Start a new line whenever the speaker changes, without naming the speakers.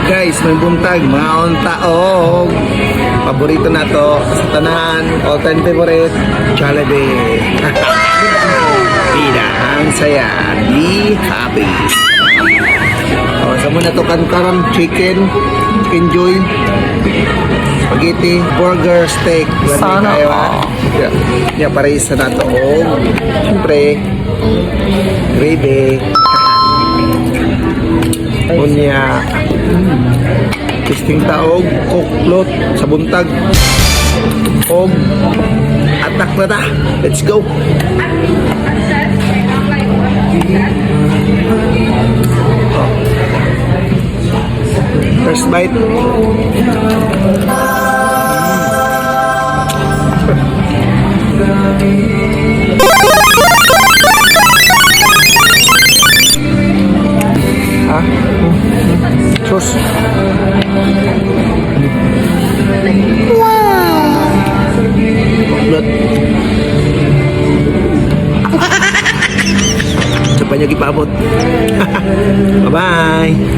Guys, may buntag, mga taog. Paborito na to sa tanan, all time favorite, Jollibee. Bida ang saya, be happy. Sa muna to kankaran, chicken joy, spaghetti, burger, steak.
Sana all.
Yeah, para isa na to. Siyempre, gravy. Unya, kisting taog, kuklot sa buntag. Og, atak na ta. Let's go. First bite. Sus. Kuklot. Sa pa niya gipabot. Bye-bye.